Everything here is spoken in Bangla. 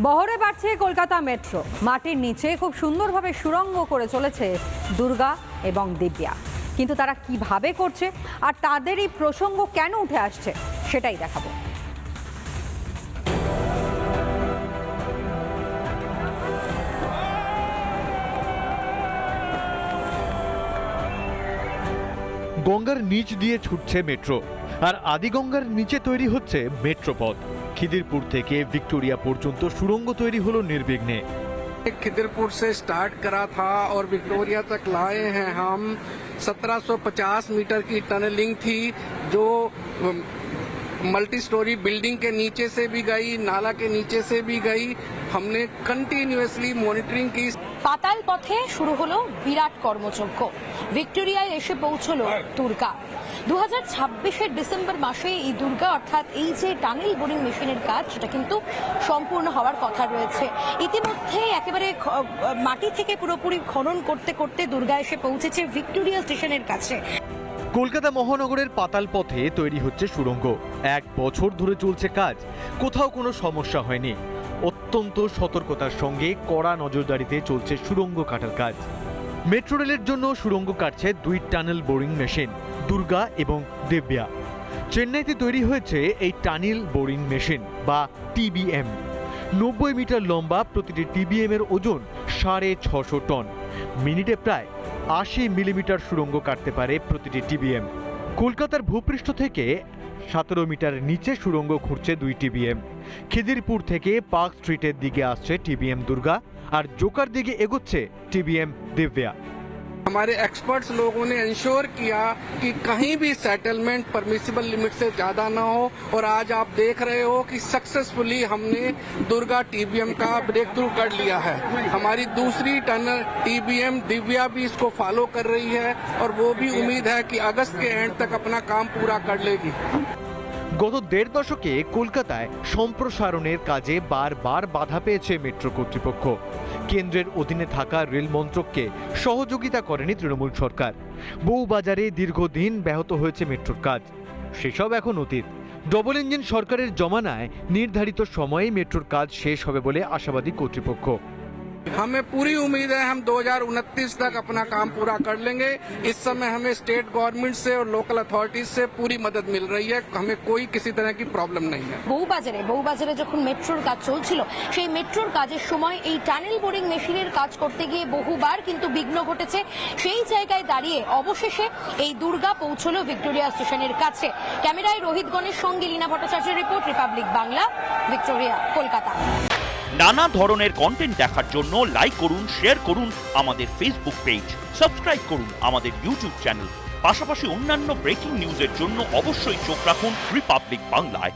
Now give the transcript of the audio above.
বহরে বাড়ছে কলকাতা মেট্রো। মাটির নিচে খুব সুন্দরভাবে সুড়ঙ্গ করে চলেছে দুর্গা এবং দিব্যা। কিন্তু তারা কিভাবে করছে আর তাদের এই প্রসঙ্গ কেন উঠে আসছে সেটাই দেখাবো। গঙ্গার নিচ দিয়ে ছুটছে মেট্রো, আর আদিগঙ্গার নিচে তৈরি হচ্ছে মেট্রোপথ। খিদিরপুর থেকে ভিক্টোরিয়া পর্যন্ত সুড়ঙ্গ তৈরি হলো নির্বিঘ্নে। खिदरपुर से स्टार्ट करा था और विक्टोरिया तक लाए हैं हम। 1750 मीटर की टनलिंग थी जो मल्टी स्टोरी बिल्डिंग के नीचे से भी गई, नाला के नीचे से भी गई। हमने कंटिन्यूअसली मॉनिटरिंग की। পাতাল পথে শুরু হলো বিরাট কর্মযজ্ঞ। ভিক্টোরিয়ায় এসে পৌঁছলো দুর্গা। 2026-এর ডিসেম্বর মাসে এই দুর্গা অর্থাৎ এই যে টানেল বোরিং মেশিনের কাজ সেটা কিন্তু সম্পূর্ণ হওয়ার কথা রয়েছে। ইতিমধ্যে একেবারে মাটি থেকে পুরোপুরি খনন করতে করতে দুর্গা এসে পৌঁছেছে ভিক্টোরিয়া স্টেশনের কাছে। কলকাতা মহানগরের পাতাল পথে তৈরি হচ্ছে সুড়ঙ্গ। 1 বছর ধরে চলছে কাজ, কোথাও কোনো সমস্যা হয়নি। অত্যন্ত সতর্কতার সঙ্গে কড়া নজরদারিতে চলছে সুড়ঙ্গ কাটার কাজ। মেট্রো রেলের জন্য সুড়ঙ্গ কাটছে 2 টানেল বোরিং মেশিন, দুর্গা এবং দিব্যা। চেন্নাইতে তৈরি হয়েছে এই টানেল বোরিং মেশিন বা টিবিএম। 90 মিটার লম্বা, প্রতিটি টিবিএম এর ওজন 650 টন। মিনিটে প্রায় 80 মিলিমিটার সুড়ঙ্গ কাটতে পারে প্রতিটি টিবিএম। কলকাতার ভূপৃষ্ঠ থেকে 17 মিটার নিচে সুড়ঙ্গ খুঁড়ছে 2 টিবিএম। খিদিরপুর থেকে পার্ক স্ট্রিটের দিকে আসছে টিবিএম দুর্গা, আর জোকার দিকে এগোচ্ছে টিবিএম দিব্যা। हमारे एक्सपर्ट्स लोगों ने इंश्योर किया कि कहीं भी सेटलमेंट परमिसिबल लिमिट से ज्यादा ना हो, और आज आप देख रहे हो कि सक्सेसफुली हमने दुर्गा टीबीएम का ब्रेक थ्रू कर लिया है। हमारी दूसरी टनल टीबीएम दिव्या भी इसको फॉलो कर रही है और वो भी उम्मीद है कि अगस्त के एंड तक अपना काम पूरा कर लेगी। গত 1.5 দশকে কলকাতায় সম্প্রসারণের কাজে বারবার বাধা পেয়েছে মেট্রো কর্তৃপক্ষ। কেন্দ্রের অধীনে থাকা রেল মন্ত্রককে সহযোগিতা করেনি তৃণমূল সরকার। বউবাজারে দীর্ঘদিন ব্যাহত হয়েছে মেট্রোর কাজ, সেসব এখন অতীত। ডবল ইঞ্জিন সরকারের জমানায় নির্ধারিত সময়ে মেট্রোর কাজ শেষ হবে বলে আশাবাদী কর্তৃপক্ষ। हमें पूरी उम्मीद है हम 2029 तक अपना काम पूरा कर लेंगे। इस समय हमें स्टेट गवर्नमेंट से और लोकल अथॉरिटीज से पूरी मदद मिल रही है। हमें कोई किसी तरह की प्रॉब्लम नहीं है। বউবাজারে যখন মেট্রোর কাজ চলছিল সেই মেট্রোর কাজের সময় এই টানেল বোরিং মেশিনের কাজ করতে গিয়ে বহুবার কিন্তু বিঘ্ন ঘটেছে। সেই জায়গায় দাঁড়িয়ে অবশেষে এই দুর্গা পৌঁছলো ভিক্টোরিয়া স্টেশনের কাছে। ক্যামেরায় রোহিত গণের সঙ্গে লীনা ভট্টাচার্যের report, Republic Bangla, Victoria, Kolkata. নানা ধরনের কন্টেন্ট দেখার জন্য লাইক করুন, শেয়ার করুন আমাদের ফেসবুক পেজ, সাবস্ক্রাইব করুন আমাদের ইউটিউব চ্যানেল। পাশাপাশি অন্যান্য ব্রেকিং নিউজের জন্য অবশ্যই চোখ রাখুন রিপাবলিক বাংলায়।